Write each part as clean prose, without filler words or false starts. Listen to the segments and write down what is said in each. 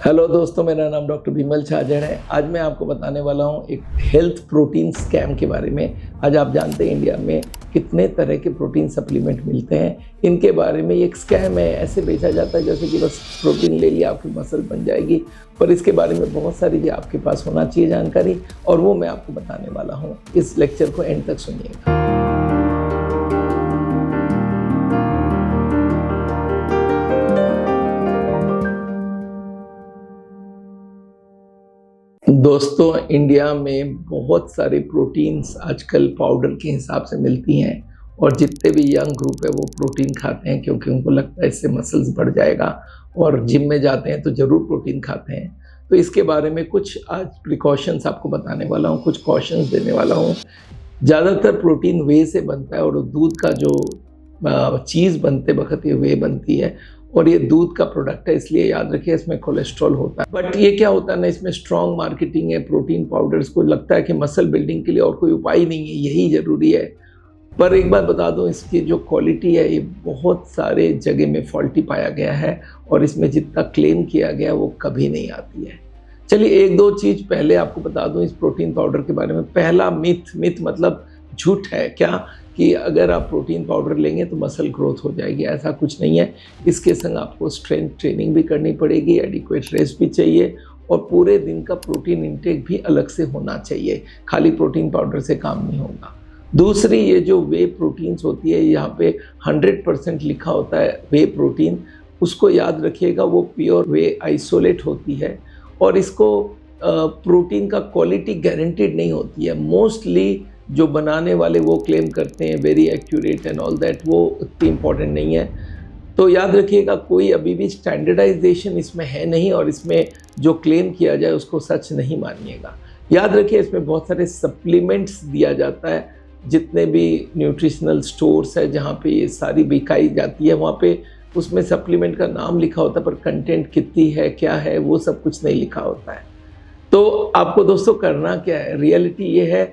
Hello दोस्तों, मेरा नाम डॉक्टर विमल छाजड़ है। आज मैं आपको बताने वाला हूँ एक हेल्थ प्रोटीन स्कैम के बारे में। आज आप जानते हैं इंडिया में कितने तरह के प्रोटीन सप्लीमेंट मिलते हैं। इनके बारे में एक स्कैम है, ऐसे बेचा जाता है जैसे कि बस प्रोटीन ले लिया आपकी मसल बन जाएगी, पर इसके बारे में बहुत सारी जो आपके पास होना चाहिए जानकारी, और वो मैं आपको बताने वाला हूँ। इस लेक्चर को एंड तक सुनिएगा। दोस्तों, इंडिया में बहुत सारे प्रोटीन्स आजकल पाउडर के हिसाब से मिलती हैं, और जितने भी यंग ग्रुप है वो प्रोटीन खाते हैं क्योंकि उनको लगता है इससे मसल्स बढ़ जाएगा, और जिम में जाते हैं तो ज़रूर प्रोटीन खाते हैं। तो इसके बारे में कुछ आज प्रिकॉशंस आपको बताने वाला हूँ, कुछ कॉशंस देने वाला हूँ। ज़्यादातर प्रोटीन वे से बनता है, और दूध का जो चीज़ बनते वक्त ये वे बनती है, और ये दूध का प्रोडक्ट है, इसलिए याद रखिए इसमें कोलेस्ट्रॉल होता है। बट ये क्या होता है ना, इसमें स्ट्रॉन्ग मार्केटिंग है। प्रोटीन पाउडर्स को लगता है कि मसल बिल्डिंग के लिए और कोई उपाय नहीं है, यही ज़रूरी है। पर एक बात बता दूं, इसकी जो क्वालिटी है ये बहुत सारे जगह में फॉल्टी पाया गया है, और इसमें जितना क्लेम किया गया वो कभी नहीं आती है। चलिए एक दो चीज़ पहले आपको बता दूं इस प्रोटीन पाउडर के बारे में। पहला मिथ मतलब झूठ है क्या कि अगर आप प्रोटीन पाउडर लेंगे तो मसल ग्रोथ हो जाएगी। ऐसा कुछ नहीं है। इसके संग आपको स्ट्रेंथ ट्रेनिंग भी करनी पड़ेगी, एडिक्वेट रेस्ट भी चाहिए, और पूरे दिन का प्रोटीन इंटेक भी अलग से होना चाहिए। खाली प्रोटीन पाउडर से काम नहीं होगा। दूसरी, ये जो वे प्रोटीन्स होती है, यहाँ पे 100% लिखा होता है वे प्रोटीन, उसको याद रखिएगा, वो प्योर वे आइसोलेट होती है, और इसको प्रोटीन का क्वालिटी गारंटीड नहीं होती है। मोस्टली जो बनाने वाले वो क्लेम करते हैं very accurate and all that, वो उतनी इम्पॉर्टेंट नहीं है। तो याद रखिएगा, कोई अभी भी स्टैंडर्डाइजेशन इसमें है नहीं, और इसमें जो क्लेम किया जाए उसको सच नहीं मानिएगा। याद रखिए, इसमें बहुत सारे सप्लीमेंट्स दिया जाता है। जितने भी न्यूट्रिशनल स्टोर्स है जहाँ पे ये सारी बिकाई जाती है, वहाँ पे उसमें सप्लीमेंट का नाम लिखा होता है, पर कंटेंट कितनी है, क्या है, वो सब कुछ नहीं लिखा होता है। तो आपको दोस्तों करना क्या है, रियलिटी ये है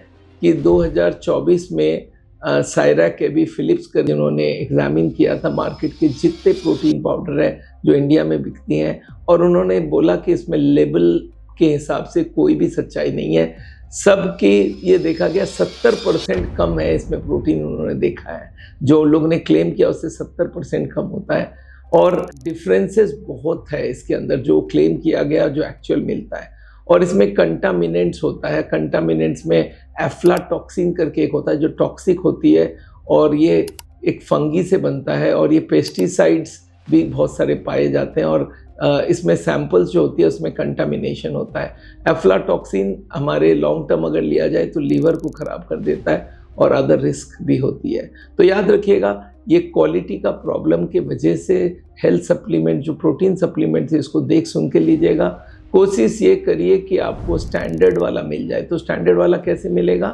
कि 2024 में सायरा केबी फिलिप्स का जिन्होंने एग्जामिन किया था मार्केट के जितने प्रोटीन पाउडर है जो इंडिया में बिकती हैं, और उन्होंने बोला कि इसमें लेबल के हिसाब से कोई भी सच्चाई नहीं है। सबकी ये देखा गया 70% कम है इसमें प्रोटीन, उन्होंने देखा है। जो लोग ने क्लेम किया उससे 70% कम होता है, और डिफरेंसेस बहुत है इसके अंदर, जो क्लेम किया गया जो एक्चुअल मिलता है। और इसमें कंटामिनेंट्स होता है। कंटामिनेंट्स में एफ्लाटॉक्सिन करके एक होता है जो टॉक्सिक होती है, और ये एक फंगी से बनता है, और ये पेस्टिसाइड्स भी बहुत सारे पाए जाते हैं, और इसमें सैंपल्स जो होती है उसमें कंटामिनेशन होता है। एफ्लाटॉक्सिन हमारे लॉन्ग टर्म अगर लिया जाए तो लीवर को ख़राब कर देता है, और अदर रिस्क भी होती है। तो याद रखिएगा, ये क्वालिटी का प्रॉब्लम के वजह से हेल्थ सप्लीमेंट जो प्रोटीन सप्लीमेंट है इसको देख सुन के लीजिएगा। कोशिश ये करिए कि आपको स्टैंडर्ड वाला मिल जाए। तो स्टैंडर्ड वाला कैसे मिलेगा?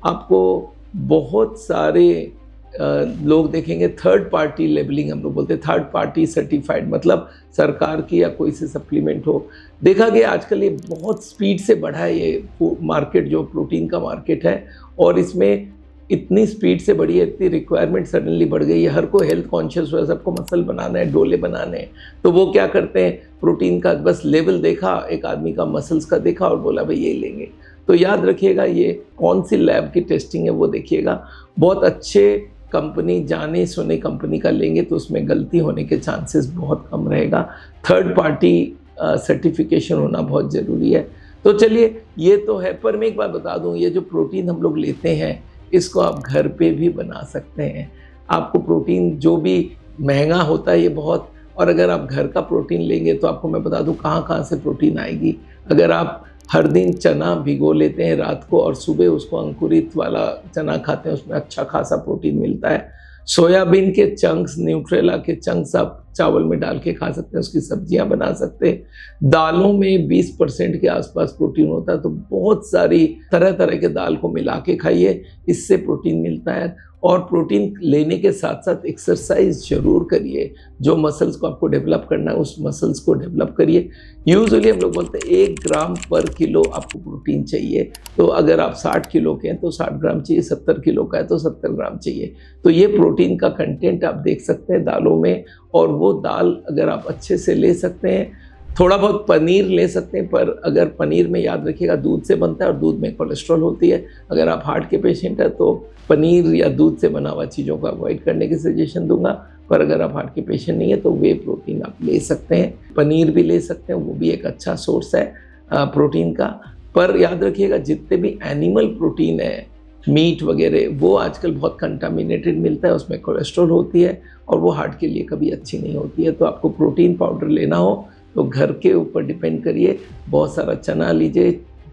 आपको बहुत सारे लोग देखेंगे, थर्ड पार्टी लेबलिंग हम लोग बोलते हैं, थर्ड पार्टी सर्टिफाइड, मतलब सरकार की या कोई से सप्लीमेंट हो। देखा गया आजकल ये बहुत स्पीड से बढ़ा है ये मार्केट, जो प्रोटीन का मार्केट है, और इसमें इतनी स्पीड से बढ़ी है, इतनी रिक्वायरमेंट सडनली बढ़ गई है। हर कोई हेल्थ कॉन्शियस हुआ, सबको मसल बनाना है, डोले बनाने हैं। तो वो क्या करते हैं, प्रोटीन का बस लेवल देखा, एक आदमी का मसल्स का देखा, और बोला भाई ये लेंगे। तो याद रखिएगा, ये कौन सी लैब की टेस्टिंग है वो देखिएगा। बहुत अच्छे कंपनी, जाने सुने कंपनी का लेंगे तो उसमें गलती होने के चांसेस बहुत कम रहेगा। थर्ड पार्टी सर्टिफिकेशन होना बहुत ज़रूरी है। तो चलिए, ये तो है, पर मैं एक बात बता दूँ, ये जो प्रोटीन हम लोग लेते हैं इसको आप घर पे भी बना सकते हैं। आपको प्रोटीन जो भी महंगा होता है ये बहुत, और अगर आप घर का प्रोटीन लेंगे तो आपको मैं बता दूं कहाँ से प्रोटीन आएगी। अगर आप हर दिन चना भिगो लेते हैं रात को, और सुबह उसको अंकुरित वाला चना खाते हैं, उसमें अच्छा खासा प्रोटीन मिलता है। सोयाबीन के चंक्स, न्यूट्रेला के चंक्स आप चावल में डाल के खा सकते हैं, उसकी सब्जियां बना सकते हैं। दालों में 20% के आसपास प्रोटीन होता है, तो बहुत सारी तरह तरह के दाल को मिला के खाइए, इससे प्रोटीन मिलता है। और प्रोटीन लेने के साथ साथ एक्सरसाइज जरूर करिए। जो मसल्स को आपको डेवलप करना है उस मसल्स को डेवलप करिए। यूजुअली हम लोग बोलते हैं 1 ग्राम पर किलो आपको प्रोटीन चाहिए। तो अगर आप 60 किलो के हैं तो 60 ग्राम चाहिए, 70 किलो का है तो 70 ग्राम चाहिए। तो ये प्रोटीन का कंटेंट आप देख सकते हैं दालों में, और वो दाल अगर आप अच्छे से ले सकते हैं थोड़ा बहुत पनीर ले सकते हैं, पर अगर पनीर में याद रखिएगा दूध से बनता है और दूध में कोलेस्ट्रॉल होती है। अगर आप हार्ट के पेशेंट हैं तो पनीर या दूध से बना हुआ चीज़ों को अवॉइड करने की सजेशन दूंगा। पर अगर आप हार्ट के पेशेंट नहीं है तो वे प्रोटीन आप ले सकते हैं, पनीर भी ले सकते हैं, वो भी एक अच्छा सोर्स है प्रोटीन का। पर याद रखिएगा जितने भी एनिमल प्रोटीन है, मीट वगैरह, वो आजकल बहुत कंटामिनेटेड मिलता है, उसमें कोलेस्ट्रॉल होती है और वो हार्ट के लिए कभी अच्छी नहीं होती है। तो आपको प्रोटीन पाउडर लेना हो तो घर के ऊपर डिपेंड करिए, बहुत सारा चना लीजिए,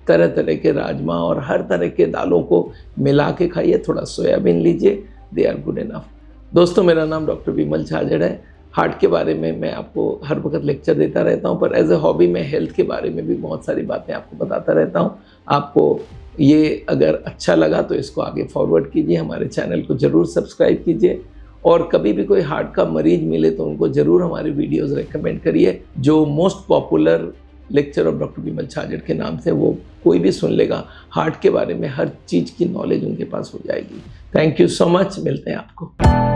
तरह तरह के राजमा और हर तरह के दालों को मिला के खाइए, थोड़ा सोयाबीन लीजिए, दे आर गुड इनफ। दोस्तों, मेरा नाम डॉक्टर विमल छाजड़ है। हार्ट के बारे में मैं आपको हर वक्त लेक्चर देता रहता हूं, पर एज ए हॉबी मैं हेल्थ के बारे में भी बहुत सारी बातें आपको बताता रहता हूं। आपको ये अगर अच्छा लगा तो इसको आगे फॉरवर्ड कीजिए, हमारे चैनल को ज़रूर सब्सक्राइब कीजिए और कभी भी कोई हार्ट का मरीज मिले तो उनको ज़रूर हमारे वीडियोस रेकमेंड करिए। जो most popular lecture of doctor Vimal Chhajed के नाम से वो कोई भी सुन लेगा, हार्ट के बारे में हर चीज़ की नॉलेज उनके पास हो जाएगी। थैंक यू सो मच, मिलते हैं आपको।